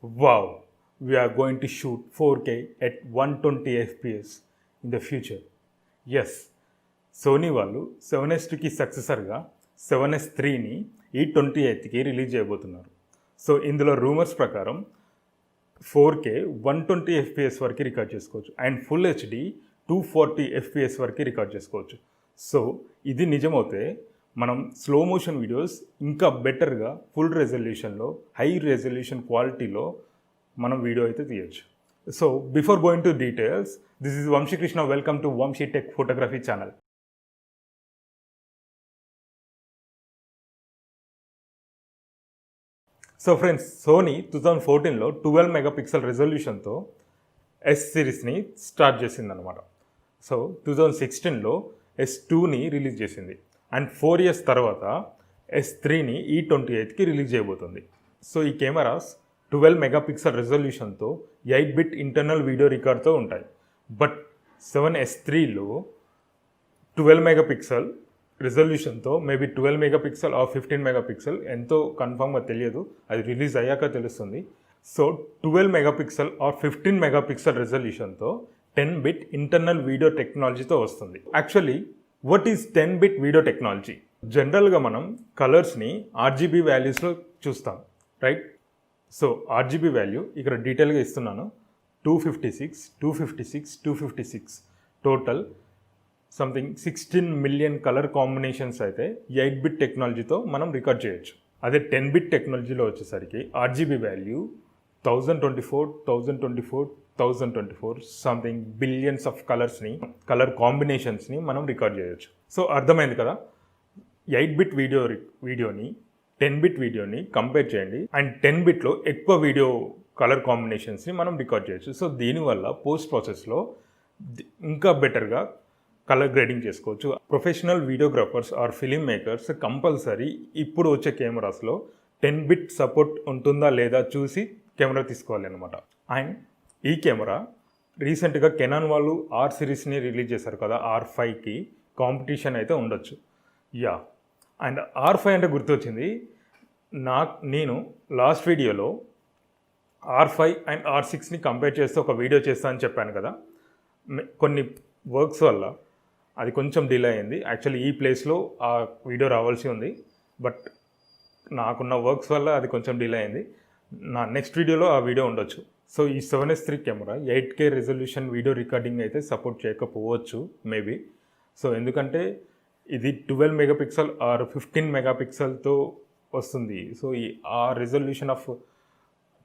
Wow, we are going to shoot 4K at 120 FPS in the future. Yes, Sony వాళ్ళు 7S2కి సక్సెసర్గా 7S3ని ఈ 28కి రిలీజ్ చేయబోతున్నారు. సో ఇందులో రూమర్స్ ప్రకారం 4K 120 FPS వరకు రికార్డ్ చేసుకోవచ్చు అండ్ ఫుల్ హెచ్డి 240 FPS వరకు రికార్డ్ చేసుకోవచ్చు. సో ఇది నిజమవుతే మనం స్లో మోషన్ వీడియోస్ ఇంకా బెటర్గా ఫుల్ రెజల్యూషన్లో హై రెజల్యూషన్ క్వాలిటీలో మనం వీడియో అయితే తీయచ్చు. So before going to details, this is Vamsi Krishna. Welcome to Vamsi tech photography channel. So friends, Sony 2014లో 12 మెగాపిక్సెల్ రెజల్యూషన్తో ఎస్ సిరీస్ని స్టార్ట్ చేసిందనమాట. సో 2016లో S2ని రిలీజ్ చేసింది అండ్ 4 years తర్వాత S3ని ఈ 28కి రిలీజ్ చేయబోతుంది. సో ఈ కెమెరాస్ 12 మెగాపిక్సెల్ రెజల్యూషన్తో 8-bit ఇంటర్నల్ వీడియో రికార్డ్తో ఉంటాయి. బట్ 7S3లో 12 మెగాపిక్సెల్ రెజల్యూషన్తో మేబీ 12 మెగాపిక్సెల్ ఆర్ 15 మెగాపిక్సెల్ ఎంతో కన్ఫామ్గా తెలియదు, అది రిలీజ్ అయ్యాక తెలుస్తుంది. సో 12 మెగాపిక్సెల్ ఆర్ 15 మెగాపిక్సెల్ రెజల్యూషన్తో 10-bit ఇంటర్నల్ వీడియో టెక్నాలజీతో వస్తుంది. Actually what is 10-bit video technology? జనరల్గా మనం కలర్స్ని ఆర్జీబీ వాల్యూస్లో చూస్తాం, రైట్? సో ఆర్జీబీ వాల్యూ ఇక్కడ డీటెయిల్గా ఇస్తున్నాను. 256, 256, 256 total something 16 million colour combinations అయితే 8-bit టెక్నాలజీతో మనం రికార్డ్ చేయొచ్చు. అదే 10-bit టెక్నాలజీలో వచ్చేసరికి RGB value 1024 something billions of colour కాంబినేషన్స్ని మనం రికార్డ్ చేయొచ్చు. సో అర్థమైంది కదా, 8-bit వీడియోని 10-bit వీడియోని కంపేర్ చేయండి అండ్ 10-bitలో ఎక్కువ వీడియో కలర్ కాంబినేషన్స్ని మనం రికార్డ్ చేయొచ్చు. సో దీనివల్ల పోస్ట్ ప్రాసెస్లో ఇంకా బెటర్గా కలర్ గ్రేడింగ్ చేసుకోవచ్చు. Professional videographers or film makers compulsory ఇప్పుడు వచ్చే కెమెరాస్లో 10-bit సపోర్ట్ ఉంటుందా లేదా చూసి కెమెరా తీసుకోవాలి అనమాట. అండ్ ఈ కెమెరా రీసెంట్గా కెనాన్ వాళ్ళు ఆర్ సిరీస్ని రిలీజ్ చేశారు కదా, R5కి కాంపిటీషన్ అయితే ఉండొచ్చు. యా, అండ్ R5 అంటే గుర్తొచ్చింది, నేను లాస్ట్ వీడియోలో R5 అండ్ R6ని కంపేర్ చేస్తే ఒక వీడియో చేస్తా అని చెప్పాను కదా. కొన్ని వర్క్స్ వల్ల అది కొంచెం డిలే అయింది. యాక్చువల్లీ ఈ ప్లేస్లో ఆ వీడియో రావాల్సి ఉంది, బట్ నాకున్న వర్క్స్ వల్ల అది కొంచెం డిలే అయింది. నా నెక్స్ట్ వీడియోలో ఆ వీడియో ఉండొచ్చు. సో ఈ 7S3 camera 8K resolution video recording అయితే సపోర్ట్ చేయకపోవచ్చు మేబీ. సో ఎందుకంటే ఇది 12 మెగాపిక్సెల్ ఆర్ 15 మెగాపిక్సెల్తో వస్తుంది. సో ఆ రెజల్యూషన్ ఆఫ్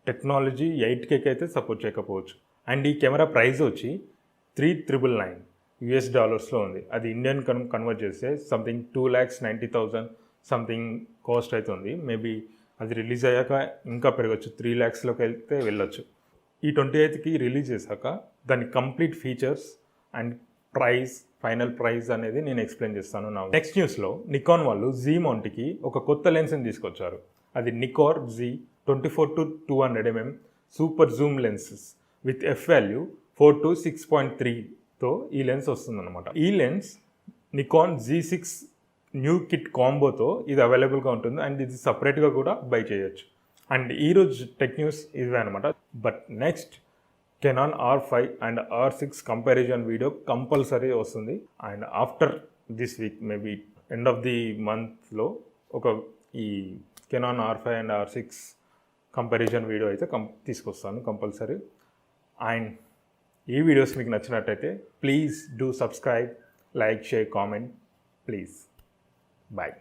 టెక్నాలజీ 8Kకి అయితే సపోర్ట్ చేయకపోవచ్చు. అండ్ ఈ కెమెరా ప్రైస్ వచ్చి $3,999 ఉంది. అది ఇండియన్ కన్వర్ట్ చేస్తే సంథింగ్ 2,90,000 సంథింగ్ కాస్ట్ అవుతుంది. మేబీ అది రిలీజ్ అయ్యాక ఇంకా పెరగచ్చు, 3 lakhsలోకి వెళ్తే వెళ్ళొచ్చు. ఈ 28కి రిలీజ్ చేశాక దాని complete features and final price అనేది నేను ఎక్స్ప్లెయిన్ చేస్తాను. నా నెక్స్ట్ న్యూస్లో నికాన్ వాళ్ళు జీ మౌంట్కి ఒక కొత్త లెన్స్ని తీసుకొచ్చారు. అది Nikkor G 24-200 mm super zoom lenses with F value 4-6.3తో ఈ లెన్స్ వస్తుందన్నమాట. ఈ lens Nikon G6 new kit కాంబోతో ఇది అవైలబుల్గా ఉంటుంది అండ్ ఇది సపరేట్గా కూడా బై చేయొచ్చు. అండ్ ఈరోజు టెక్ న్యూస్ ఇవే అనమాట. But next Canon R5 and R6 comparison video compulsory వస్తుంది. And after this week maybe end of the మంత్లో ఈ Canon R5 and R6 comparison video అయితే తీసుకొస్తాను కంపల్సరీ. అండ్ ఈ వీడియోస్ మీకు నచ్చినట్టయితే please do subscribe, like, share, comment please. Bye.